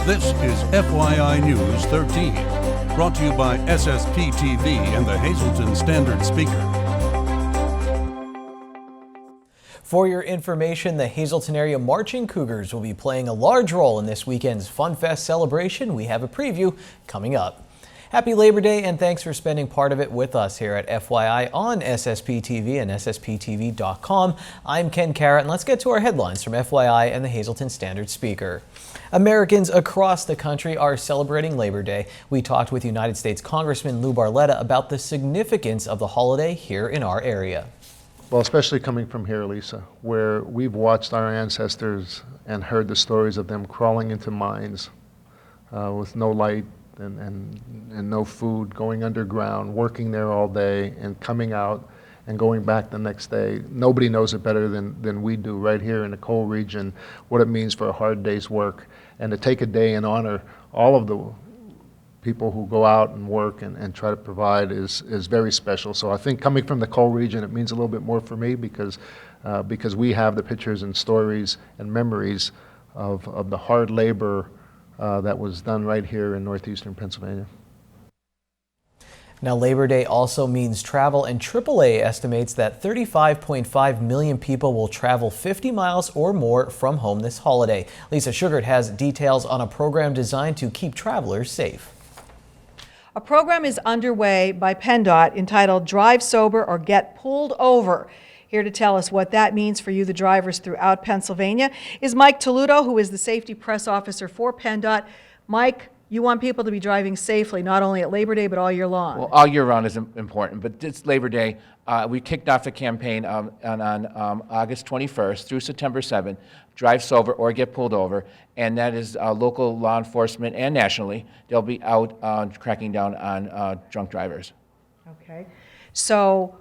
This is FYI News 13, brought to you by SSPTV and the Hazleton Standard Speaker. For your information, the Hazleton area Marching Cougars will be playing a large role in this weekend's Fun Fest celebration. We have a preview coming up. Happy Labor Day, and thanks for spending part of it with us here at FYI on SSPTV and SSPTV.com. I'm Ken Carrot, and let's get to our headlines from FYI and the Hazleton Standard Speaker. Americans across the country are celebrating Labor Day. We talked with United States Congressman Lou Barletta about the significance of the holiday here in our area. Well, especially coming from here, Lisa, where we've watched our ancestors and heard the stories of them crawling into mines with no light and no food, going underground, working there all day and coming out and going back the next day. Nobody knows it better than we do right here in the coal region, what it means for a hard day's work. And to take a day and honor all of the people who go out and work and try to provide is very special. So I think coming from the coal region, it means a little bit more for me because we have the pictures and stories and memories of the hard labor that was done right here in northeastern Pennsylvania. Now, Labor Day also means travel, and AAA estimates that 35.5 million people will travel 50 miles or more from home this holiday. Lisa Sugart has details on a program designed to keep travelers safe. A program is underway by PennDOT entitled Drive Sober or Get Pulled Over. Here to tell us what that means for you, the drivers throughout Pennsylvania, is Mike Toludo, who is the Safety Press Officer for PennDOT. Mike, you want people to be driving safely, not only at Labor Day, but all year long. Well, all year round is important, but this Labor Day, we kicked off the campaign on August 21st through September 7th, Drive Sober or Get Pulled Over, and that is local law enforcement and nationally. They'll be out cracking down on drunk drivers. Okay. So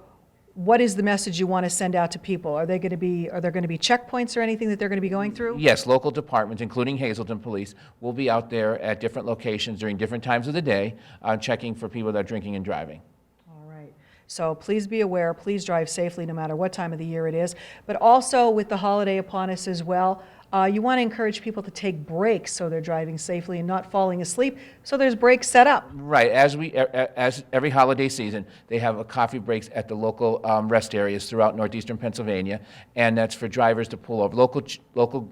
what is the message you want to send out to people? Are there going to be checkpoints or anything that they're going to be going through? Yes, local departments, including Hazleton Police, will be out there at different locations during different times of the day, checking for people that are drinking and driving. All right. So please be aware, please drive safely no matter what time of the year it is. But also with the holiday upon us as well, you want to encourage people to take breaks so they're driving safely and not falling asleep, so there's breaks set up. Right, as every holiday season, they have coffee breaks at the local rest areas throughout northeastern Pennsylvania, and that's for drivers to pull over. Local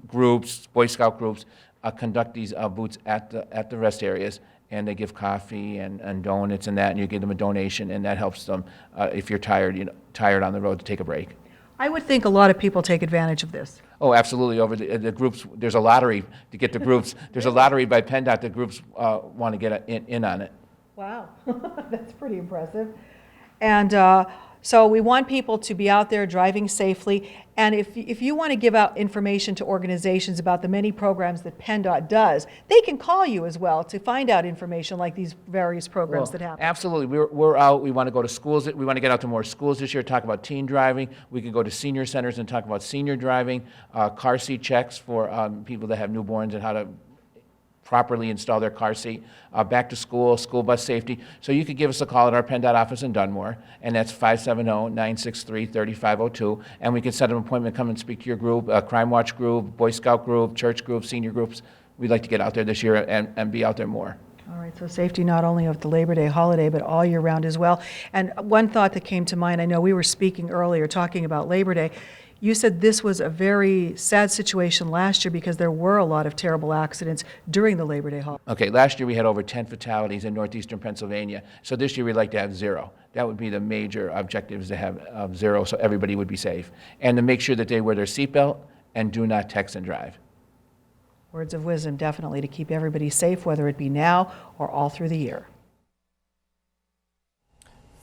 groups, Boy Scout groups, conduct these booths at the rest areas, and they give coffee and donuts and that, and you give them a donation, and that helps them if you're tired on the road to take a break. I would think a lot of people take advantage of this. Oh, absolutely. Over the groups, there's a lottery to get the groups. There's a lottery by PennDOT. The groups want to get in on it. Wow, that's pretty impressive. And so we want people to be out there driving safely. And if you want to give out information to organizations about the many programs that PennDOT does, they can call you as well to find out information like these various programs that happen. Absolutely. We're out. We want to go to schools. We want to get out to more schools this year, talk about teen driving. We can go to senior centers and talk about senior driving, car seat checks for people that have newborns and how to properly install their car seat, back to school, school bus safety. So you could give us a call at our PennDOT office in Dunmore, and that's 570-963-3502, and we can set an appointment, come and speak to your group, Crime Watch group, Boy Scout group, church group, senior groups. We'd like to get out there this year and be out there more. All right, so safety not only of the Labor Day holiday, but all year round as well. And one thought that came to mind, I know we were speaking earlier, talking about Labor Day. You said this was a very sad situation last year because there were a lot of terrible accidents during the Labor Day holiday. Okay, last year we had over 10 fatalities in northeastern Pennsylvania. So this year we'd like to have 0. That would be the major objective, is to have 0 so everybody would be safe. And to make sure that they wear their seatbelt and do not text and drive. Words of wisdom, definitely, to keep everybody safe, whether it be now or all through the year.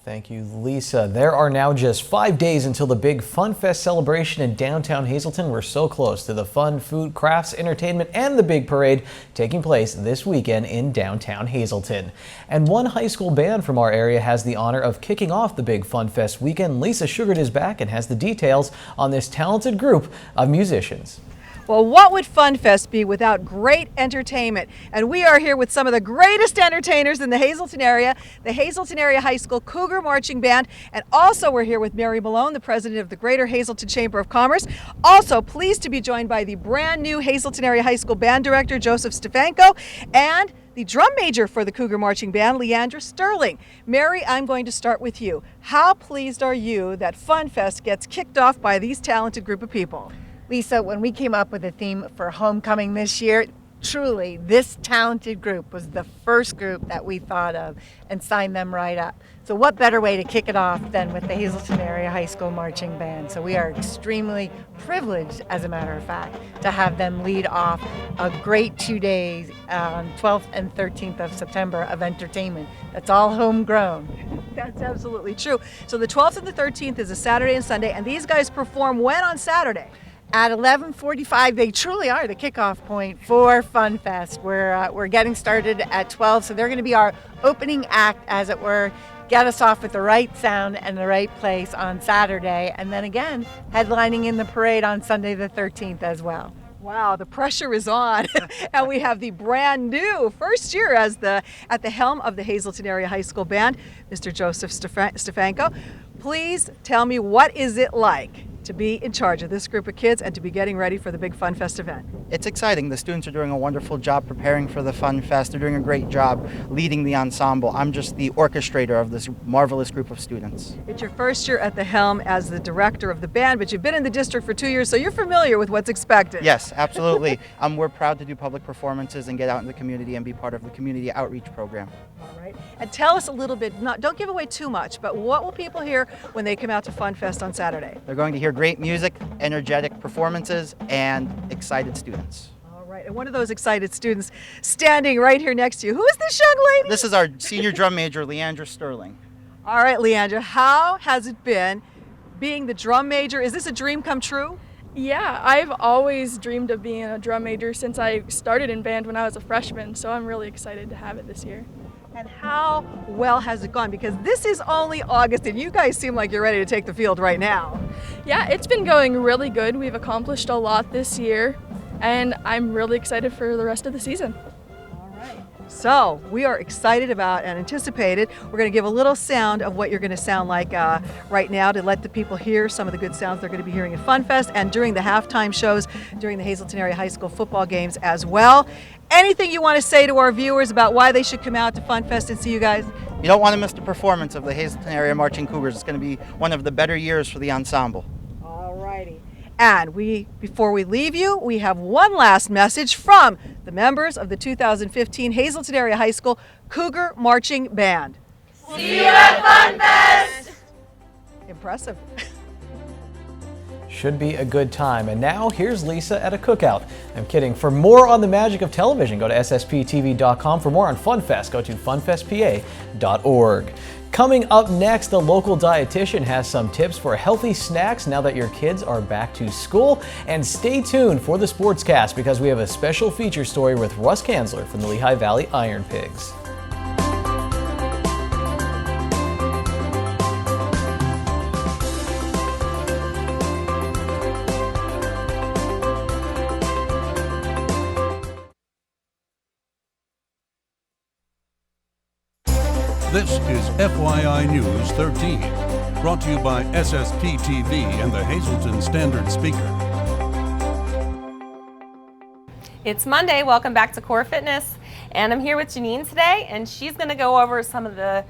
Thank you, Lisa. There are now just 5 days until the big Fun Fest celebration in downtown Hazleton. We're so close to the fun, food, crafts, entertainment, and the big parade taking place this weekend in downtown Hazleton. And one high school band from our area has the honor of kicking off the big Fun Fest weekend. Lisa Sugart is back and has the details on this talented group of musicians. Well, what would FunFest be without great entertainment? And we are here with some of the greatest entertainers in the Hazleton area, the Hazleton Area High School Cougar Marching Band, and also we're here with Mary Malone, the president of the Greater Hazleton Chamber of Commerce. Also pleased to be joined by the brand new Hazleton Area High School Band Director, Joseph Stefanko, and the drum major for the Cougar Marching Band, Leandra Sterling. Mary, I'm going to start with you. How pleased are you that FunFest gets kicked off by these talented group of people? Lisa, when we came up with a theme for homecoming this year, truly this talented group was the first group that we thought of and signed them right up. So what better way to kick it off than with the Hazleton Area High School Marching Band? So we are extremely privileged, as a matter of fact, to have them lead off a great 2 days on 12th and 13th of September of entertainment. That's all homegrown. That's absolutely true. So the 12th and the 13th is a Saturday and Sunday, and these guys perform when on Saturday? At 11:45, they truly are the kickoff point for FunFest. We're getting started at 12, so they're going to be our opening act, as it were, get us off with the right sound and the right place on Saturday, and then again, headlining in the parade on Sunday the 13th as well. Wow, the pressure is on. And we have the brand new first year at the helm of the Hazleton Area High School Band, Mr. Joseph Stefanko. Please tell me, what is it like to be in charge of this group of kids and to be getting ready for the big FunFest event? It's exciting. The students are doing a wonderful job preparing for the FunFest. They're doing a great job leading the ensemble. I'm just the orchestrator of this marvelous group of students. It's your first year at the helm as the director of the band, but you've been in the district for 2 years, so you're familiar with what's expected. Yes, absolutely. We're proud to do public performances and get out in the community and be part of the community outreach program. All right. And tell us a little bit, don't give away too much, but what will people hear when they come out to FunFest on Saturday? They're going to hear great music, energetic performances, and excited students. All right. And one of those excited students standing right here next to you. Who is this young lady? This is our senior drum major, Leandra Sterling. All right, Leandra, how has it been being the drum major? Is this a dream come true? Yeah, I've always dreamed of being a drum major since I started in band when I was a freshman, so I'm really excited to have it this year. And how well has it gone? Because this is only August and you guys seem like you're ready to take the field right now. Yeah, it's been going really good. We've accomplished a lot this year, and I'm really excited for the rest of the season. All right. So we are excited about and anticipated. We're going to give a little sound of what you're going to sound like right now to let the people hear some of the good sounds they're going to be hearing at FunFest and during the halftime shows during the Hazleton Area High School football games as well. Anything you want to say to our viewers about why they should come out to FunFest and see you guys? You don't want to miss the performance of the Hazleton Area Marching Cougars. It's going to be one of the better years for the ensemble. All righty. And before we leave you, we have one last message from the members of the 2015 Hazleton Area High School Cougar Marching Band. See you at FunFest! Impressive. Should be a good time. And now here's Lisa at a cookout. I'm kidding. For more on the magic of television, go to SSPTV.com. For more on FunFest, go to funfestpa.org. Coming up next, the local dietitian has some tips for healthy snacks now that your kids are back to school. And stay tuned for the Sportscast because we have a special feature story with Russ Kanzler from the Lehigh Valley Iron Pigs. This is FYI News 13, brought to you by SSPTV and the Hazleton Standard Speaker. It's Monday. Welcome back to Core Fitness. And I'm here with Janine today, and she's going to go over some of the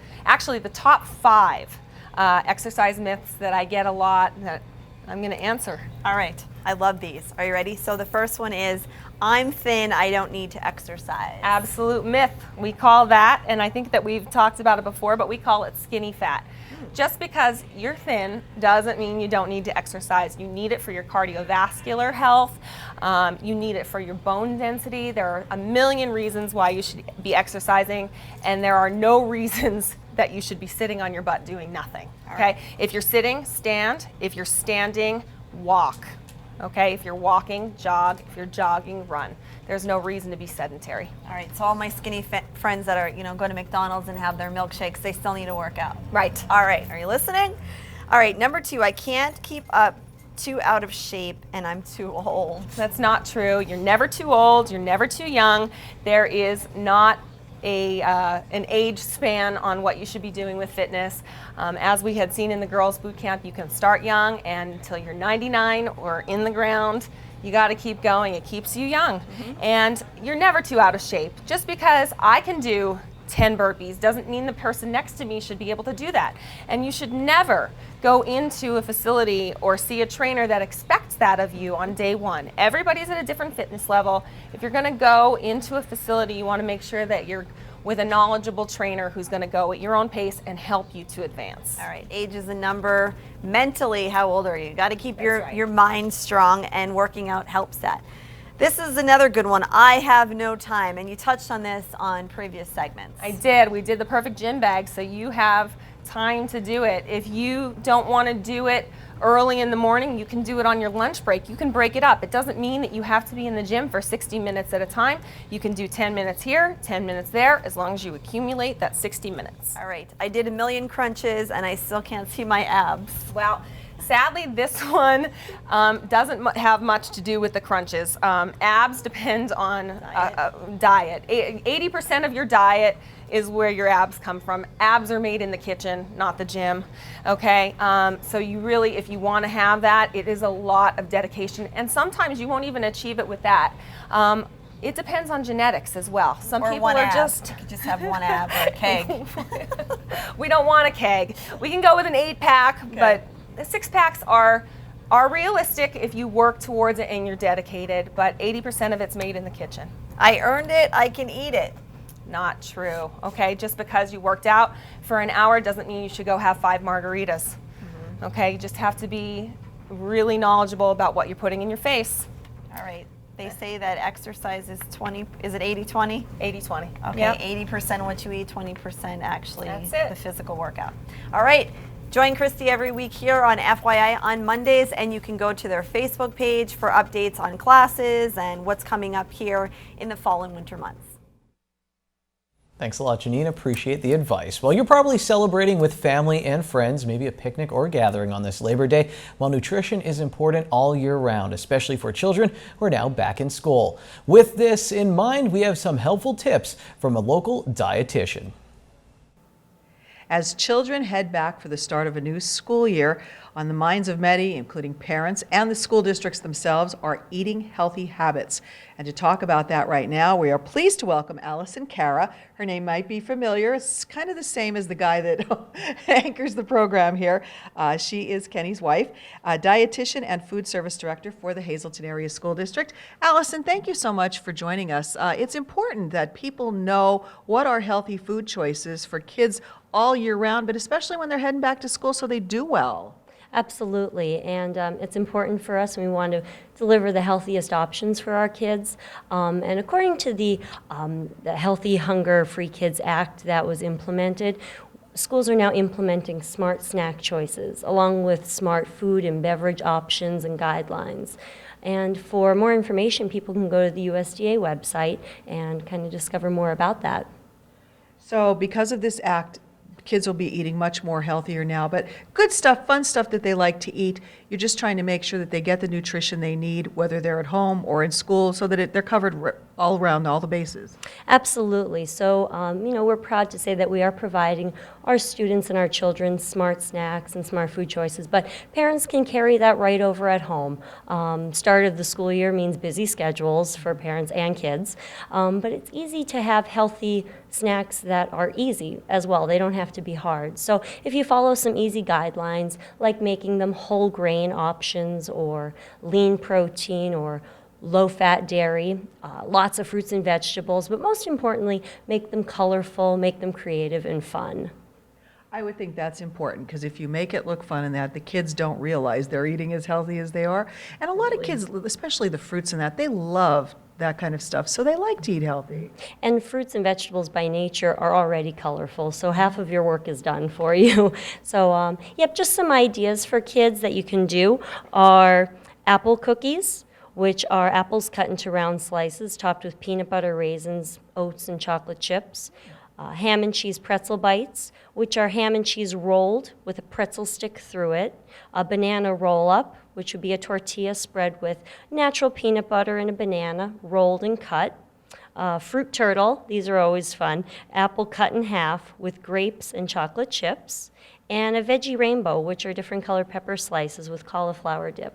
top 5 exercise myths that I get a lot that I'm going to answer. All right. I love these. Are you ready? So the first one is, I'm thin, I don't need to exercise. Absolute myth. We call that, and I think that we've talked about it before, but we call it skinny fat. Just because you're thin doesn't mean you don't need to exercise. You need it for your cardiovascular health. You need it for your bone density. There are a million reasons why you should be exercising, and there are no reasons that you should be sitting on your butt doing nothing. Okay? Right. If you're sitting, stand. If you're standing, walk. Okay? If you're walking, jog. If you're jogging, run. There's no reason to be sedentary. All right, so all my skinny friends that are, go to McDonald's and have their milkshakes, they still need to work out. Right. All right, are you listening? All right, number 2, I can't keep up too out of shape and I'm too old. That's not true. You're never too old. You're never too young. There is not an age span on what you should be doing with fitness. As we had seen in the girls boot camp, you can start young and until you're 99 or in the ground, you got to keep going. It keeps you young. And you're never too out of shape. Just because I can do 10 burpees doesn't mean the person next to me should be able to do that. And you should never go into a facility or see a trainer that expects that of you on day one. Everybody's at a different fitness level. If you're going to go into a facility, you want to make sure that you're with a knowledgeable trainer who's going to go at your own pace and help you to advance. All right, age is a number. Mentally, how old are you? You got to keep your, right. your mind strong, and working out helps that. This is another good one. I have no time, and you touched on this on previous segments. I did. We did the perfect gym bag, so you have time to do it. If you don't want to do it early in the morning, you can do it on your lunch break. You can break it up. It doesn't mean that you have to be in the gym for 60 minutes at a time. You can do 10 minutes here, 10 minutes there, as long as you accumulate that 60 minutes. All right, I did 1,000,000 crunches, and I still can't see my abs. Well, sadly, this one doesn't have much to do with the crunches. Abs depend on diet. 80% of your diet is where your abs come from. Abs are made in the kitchen, not the gym, okay? So you really, if you want to have that, it is a lot of dedication, and sometimes you won't even achieve it with that. It depends on genetics as well. Some Or people one are ab. just... You could just have one ab or a keg. We don't want a keg. We can go with an 8-pack, but the 6-packs are realistic if you work towards it and you're dedicated, but 80% of it's made in the kitchen. I earned it, I can eat it. Not true, okay? Just because you worked out for an hour doesn't mean you should go have 5 margaritas, okay? You just have to be really knowledgeable about what you're putting in your face. All right. They say that exercise is 20, is it 80-20? 80-20. Okay, Yep. 80% what you eat, 20% actually That's it. the physical workout. All right. Join Christy every week here on FYI on Mondays, and you can go to their Facebook page for updates on classes and what's coming up here in the fall and winter months. Thanks a lot, Janine. Appreciate the advice. Well, you're probably celebrating with family and friends, maybe a picnic or a gathering on this Labor Day. Well, nutrition is important all year round, especially for children who are now back in school. With this in mind, we have some helpful tips from a local dietitian. As children head back for the start of a new school year, on the minds of many, including parents and the school districts themselves, are eating healthy habits. And to talk about that right now, we are pleased to welcome Allison Cara. Her name might be familiar. It's kind of the same as the guy that anchors the program here. She is Kenny's wife, a dietitian and food service director for the Hazleton Area School District. Allison, thank you so much for joining us. It's important that people know what are healthy food choices for kids all year round, but especially when they're heading back to school so they do well. Absolutely, and it's important for us, and we want to deliver the healthiest options for our kids. And according to the Healthy Hunger Free Kids Act that was implemented, schools are now implementing smart snack choices, along with smart food and beverage options and guidelines. And for more information, people can go to the USDA website and kind of discover more about that. So because of this act, kids will be eating much more healthier now, but good stuff, fun stuff that they like to eat. You're just trying to make sure that they get the nutrition they need, whether they're at home or in school, so that they're covered all around all the bases. Absolutely. So, you know, we're proud to say that we are providing our students and our children smart snacks and smart food choices, but parents can carry that right over at home. Start of the school year means busy schedules for parents and kids, but it's easy to have healthy snacks that are easy as well. They don't have to be hard. So if you follow some easy guidelines, like making them whole grain options or lean protein or low-fat dairy, lots of fruits and vegetables, but most importantly, make them colorful, make them creative and fun. I would think that's important, because if you make it look fun and that, the kids don't realize they're eating as healthy as they are. And a lot of kids, especially the fruits and that, they love that kind of stuff, so they like to eat healthy. And fruits and vegetables by nature are already colorful, so half of your work is done for you. So, yep, just some ideas for kids that you can do are apple cookies, which are apples cut into round slices, topped with peanut butter, raisins, oats, and chocolate chips. Ham and cheese pretzel bites, which are ham and cheese rolled with a pretzel stick through it. A banana roll-up, which would be a tortilla spread with natural peanut butter and a banana, rolled and cut. Fruit turtle, these are always fun. Apple cut in half with grapes and chocolate chips. And a veggie rainbow, which are different color pepper slices with cauliflower dip.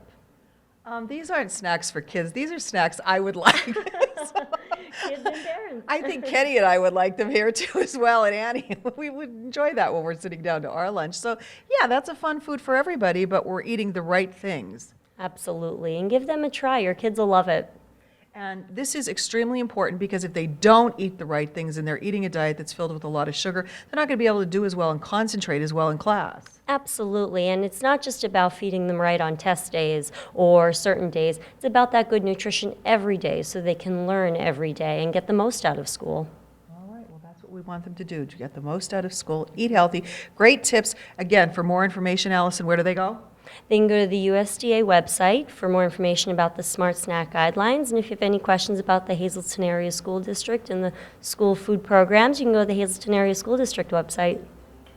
These aren't snacks for kids. These are snacks I would like. Kids and parents. I think Kenny and I would like them here too as well, and Annie. We would enjoy that when we're sitting down to our lunch. So yeah, that's a fun food for everybody, but we're eating the right things. Absolutely, and give them a try. Your kids will love it. And this is extremely important because if they don't eat the right things and they're eating a diet that's filled with a lot of sugar, they're not going to be able to do as well and concentrate as well in class. Absolutely, and it's not just about feeding them right on test days or certain days. It's about that good nutrition every day so they can learn every day and get the most out of school. All right, well, that's what we want them to do, to get the most out of school, eat healthy. Great tips. Again, for more information, Allison, where do they go? They can go to the USDA website for more information about the Smart Snack Guidelines. And if you have any questions about the Hazleton Area School District and the school food programs, you can go to the Hazleton Area School District website.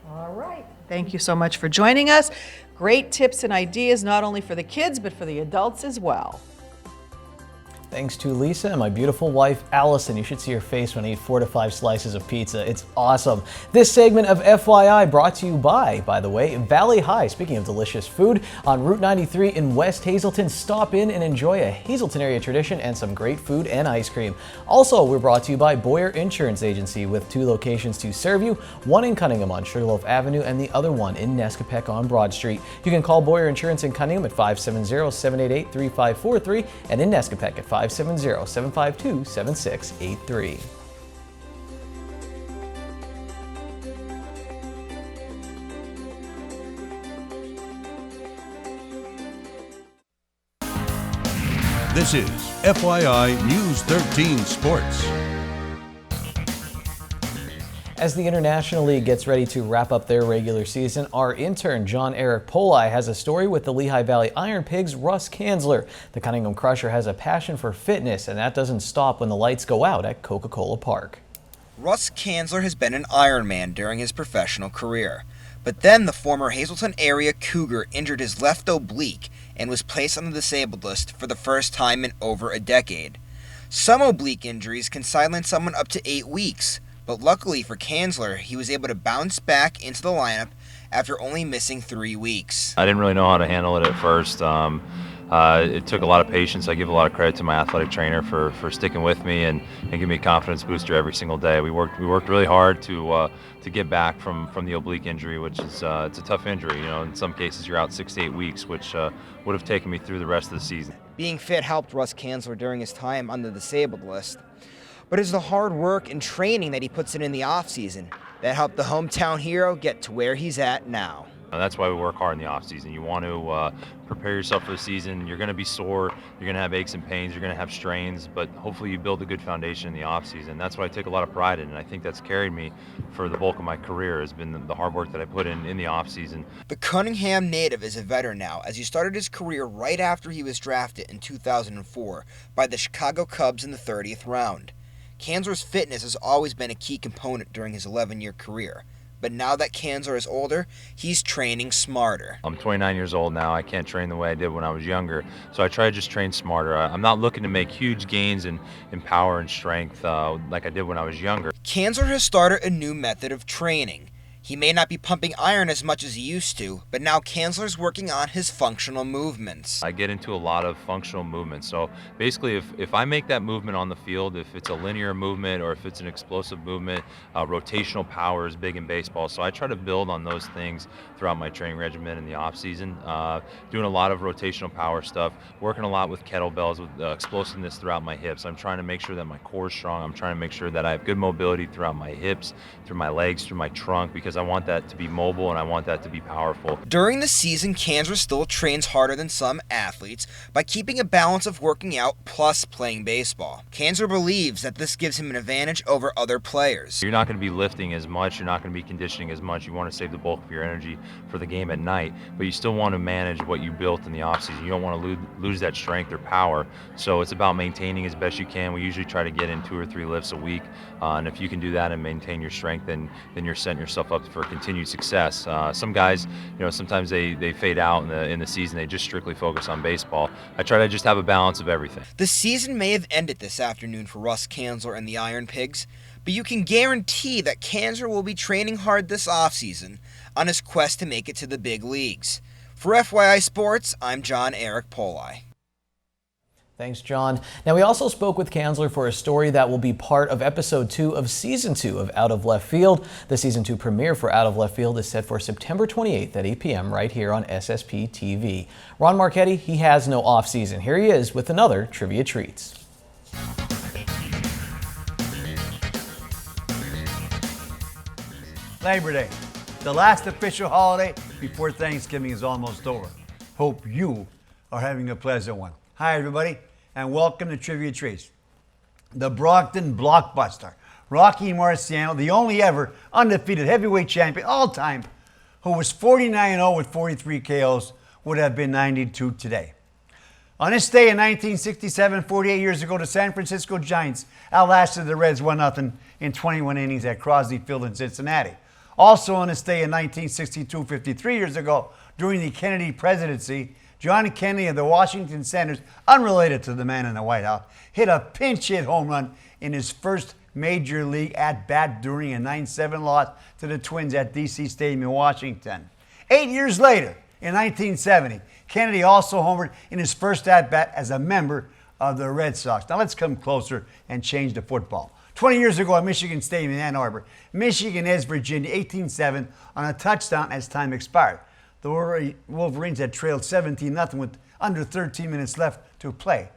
All right. Thank you so much for joining us. Great tips and ideas, not only for the kids, but for the adults as well. Thanks to Lisa and my beautiful wife, Allison. You should see her face when I eat 4 to 5 slices of pizza. It's awesome. This segment of FYI brought to you by the way, Valley High. Speaking of delicious food, on Route 93 in West Hazleton, stop in and enjoy a Hazleton area tradition and some great food and ice cream. Also, we're brought to you by Boyer Insurance Agency with 2 locations to serve you, one in Cunningham on Sugarloaf Avenue and the other one in Nescapec on Broad Street. You can call Boyer Insurance in Cunningham at 570-788-3543 and in Nescapec at 570-752-7683. This is FYI News 13 Sports. As the International League gets ready to wrap up their regular season, our intern John Eric Poli has a story with the Lehigh Valley Iron Pigs' Russ Kanzler. The Cunningham Crusher has a passion for fitness, and that doesn't stop when the lights go out at Coca-Cola Park. Russ Kanzler has been an Ironman during his professional career. But then the former Hazleton area Cougar injured his left oblique and was placed on the disabled list for the first time in over a decade. Some oblique injuries can silence someone up to 8 weeks. But luckily for Kanzler, he was able to bounce back into the lineup after only missing 3 weeks. I didn't really know how to handle it at first. It took a lot of patience. I give a lot of credit to my athletic trainer for sticking with me and giving me a confidence booster every single day. We worked really hard to get back from the oblique injury, which is it's a tough injury. You know, in some cases you're out 6 to 8 weeks, which would have taken me through the rest of the season. Being fit helped Russ Kanzler during his time on the disabled list. But it's the hard work and training that he puts in the offseason that helped the hometown hero get to where he's at now. That's why we work hard in the offseason. You want to prepare yourself for the season. You're going to be sore. You're going to have aches and pains. You're going to have strains. But hopefully you build a good foundation in the offseason. That's what I take a lot of pride in, and I think that's carried me for the bulk of my career has been the hard work that I put in the offseason. The Cunningham native is a veteran now, as he started his career right after he was drafted in 2004 by the Chicago Cubs in the 30th round. Kanzler's fitness has always been a key component during his 11-year career. But now that Kanzler is older, he's training smarter. I'm 29 years old now. I can't train the way I did when I was younger. So I try to just train smarter. I'm not looking to make huge gains in power and strength like I did when I was younger. Kanzler has started a new method of training. He may not be pumping iron as much as he used to, but now Kanzler's working on his functional movements. I get into a lot of functional movements. So basically, if I make that movement on the field, if it's a linear movement or if it's an explosive movement, rotational power is big in baseball. So I try to build on those things throughout my training regimen in the off season. Doing a lot of rotational power stuff, working a lot with kettlebells, with explosiveness throughout my hips. I'm trying to make sure that my core is strong. I'm trying to make sure that I have good mobility throughout my hips, through my legs, through my trunk, because I want that to be mobile and I want that to be powerful. During the season, Kanzler still trains harder than some athletes by keeping a balance of working out plus playing baseball. Kanzler believes that this gives him an advantage over other players. You're not going to be lifting as much, you're not going to be conditioning as much. You want to save the bulk of your energy for the game at night, but you still want to manage what you built in the offseason. You don't want to lose that strength or power, so it's about maintaining as best you can. We usually try to get in 2 or 3 lifts a week, and if you can do that and maintain your strength, then you're setting yourself up for continued success. Some guys, sometimes they fade out in the season. They just strictly focus on baseball. I try to just have a balance of everything. The season may have ended this afternoon for Russ Kanzler and the Iron Pigs, but you can guarantee that Kanzler will be training hard this offseason on his quest to make it to the big leagues. For FYI Sports, I'm John Eric Poli. Thanks, John. Now, we also spoke with Kanzler for a story that will be part of episode 2 of season 2 of Out of Left Field. The season 2 premiere for Out of Left Field is set for September 28th at 8 p.m. right here on SSPTV. Ron Marchetti, he has no off season. Here he is with another Trivia Treats. Labor Day, the last official holiday before Thanksgiving is almost over. Hope you are having a pleasant one. Hi, everybody, and welcome to Trivia Treats. The Brockton blockbuster, Rocky Marciano, the only ever undefeated heavyweight champion all time, who was 49-0 with 43 KOs, would have been 92 today. On this day in 1967, 48 years ago, the San Francisco Giants outlasted the Reds 1-0 in 21 innings at Crosley Field in Cincinnati. Also on this day in 1962, 53 years ago, during the Kennedy presidency, John Kennedy of the Washington Senators, unrelated to the man in the White House, hit a pinch hit home run in his first major league at-bat during a 9-7 loss to the Twins at D.C. Stadium in Washington. 8 years later, in 1970, Kennedy also homered in his first at-bat as a member of the Red Sox. Now let's come closer and change to football. 20 years ago at Michigan Stadium in Ann Arbor, Michigan edged Virginia 18-7 on a touchdown as time expired. The Wolverines had trailed 17-0 with under 13 minutes left to play.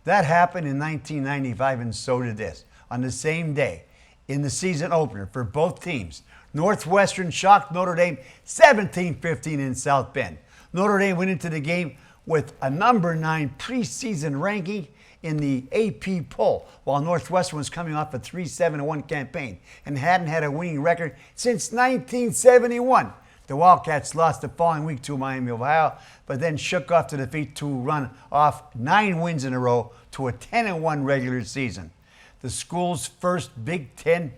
That happened in 1995, and so did this. On the same day, in the season opener for both teams, Northwestern shocked Notre Dame 17-15 in South Bend. Notre Dame went into the game with a number 9 preseason ranking in the AP poll, while Northwestern was coming off a 3-7-1 campaign and hadn't had a winning record since 1971. The Wildcats lost the following week to Miami, Ohio, but then shook off the defeat to run off 9 wins in a row to a 10-1 regular season. The school's first Big Ten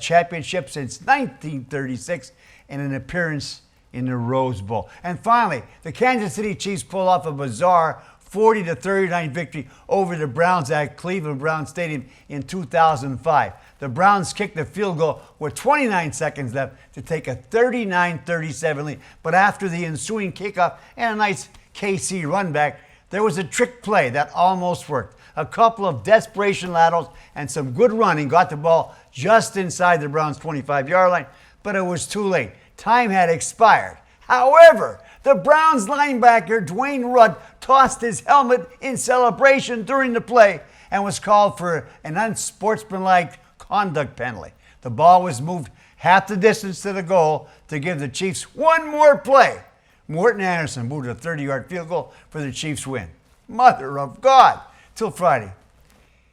championship since 1936 and an appearance in the Rose Bowl. And finally, the Kansas City Chiefs pulled off a bizarre 40-39 victory over the Browns at Cleveland Browns Stadium in 2005. The Browns kicked the field goal with 29 seconds left to take a 39-37 lead. But after the ensuing kickoff and a nice KC run back, there was a trick play that almost worked. A couple of desperation laterals and some good running got the ball just inside the Browns' 25-yard line, but it was too late. Time had expired. However, the Browns linebacker, Dwayne Rudd, tossed his helmet in celebration during the play and was called for an unsportsmanlike conduct penalty. The ball was moved half the distance to the goal to give the Chiefs one more play. Morton Anderson moved a 30-yard field goal for the Chiefs' win. Mother of God. Till Friday.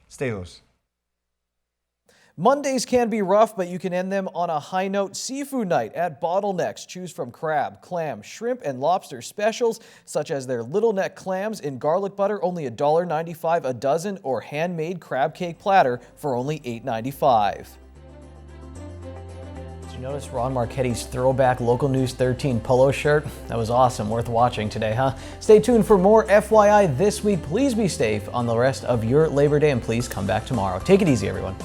Stay loose. Mondays can be rough, but you can end them on a high note. Seafood night at Bottlenecks. Choose from crab, clam, shrimp, and lobster specials, such as their little neck clams in garlic butter, only $1.95 a dozen, or handmade crab cake platter for only $8.95. Did you notice Ron Marchetti's throwback Local News 13 polo shirt? That was awesome. Worth watching today, huh? Stay tuned for more FYI this week. Please be safe on the rest of your Labor Day, and please come back tomorrow. Take it easy, everyone.